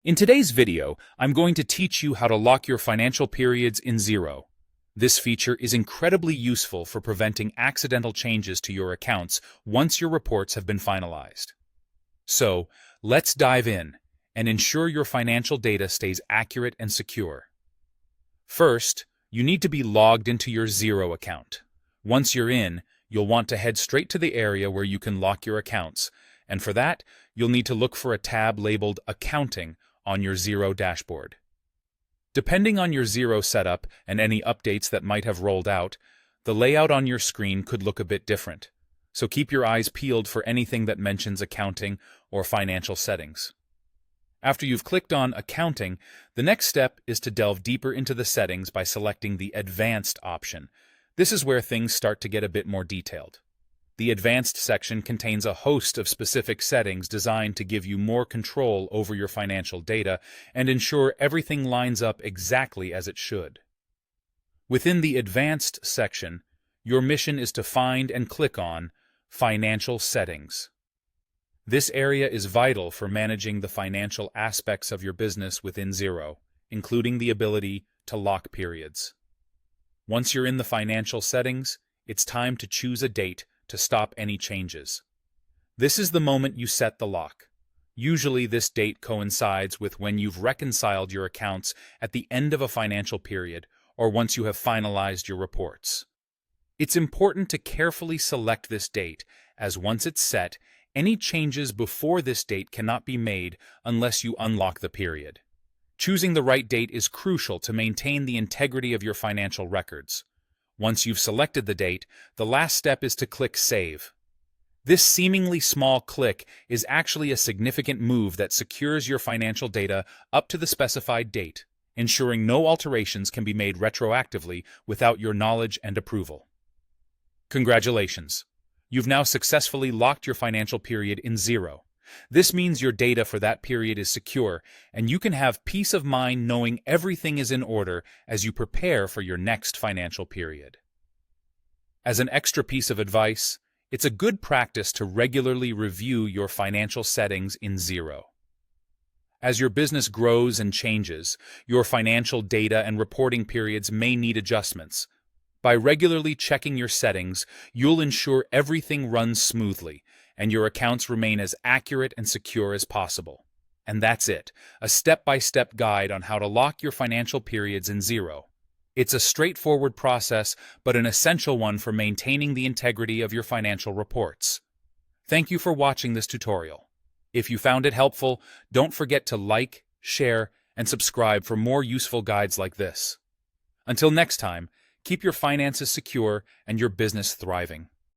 In today's video, I'm going to teach you how to lock your financial periods in Xero. This feature is incredibly useful for preventing accidental changes to your accounts once your reports have been finalized. So, let's dive in and ensure your financial data stays accurate and secure. First, you need to be logged into your Xero account. Once you're in, you'll want to head straight to the area where you can lock your accounts, and for that, you'll need to look for a tab labeled Accounting on your Xero dashboard. Depending on your Xero setup and any updates that might have rolled out, the layout on your screen could look a bit different, so keep your eyes peeled for anything that mentions accounting or financial settings. After you've clicked on Accounting, the next step is to delve deeper into the settings by selecting the Advanced option. This is where things start to get a bit more detailed. The Advanced section contains a host of specific settings designed to give you more control over your financial data and ensure everything lines up exactly as it should. Within the Advanced section, your mission is to find and click on Financial Settings. This area is vital for managing the financial aspects of your business within Xero, including the ability to lock periods. Once you're in the financial settings, it's time to choose a date to stop any changes. This is the moment you set the lock. Usually this date coincides with when you've reconciled your accounts at the end of a financial period or once you have finalized your reports. It's important to carefully select this date, as once it's set, any changes before this date cannot be made unless you unlock the period. Choosing the right date is crucial to maintain the integrity of your financial records. Once you've selected the date, the last step is to click Save. This seemingly small click is actually a significant move that secures your financial data up to the specified date, ensuring no alterations can be made retroactively without your knowledge and approval. Congratulations! You've now successfully locked your financial period in Xero. This means your data for that period is secure, and you can have peace of mind knowing everything is in order as you prepare for your next financial period. As an extra piece of advice, it's a good practice to regularly review your financial settings in Xero. As your business grows and changes, your financial data and reporting periods may need adjustments. By regularly checking your settings, you'll ensure everything runs smoothly and your accounts remain as accurate and secure as possible. And that's it, a step-by-step guide on how to lock your financial periods in Xero. It's a straightforward process, but an essential one for maintaining the integrity of your financial reports. Thank you for watching this tutorial. If you found it helpful, don't forget to like, share, and subscribe for more useful guides like this. Until next time, keep your finances secure and your business thriving.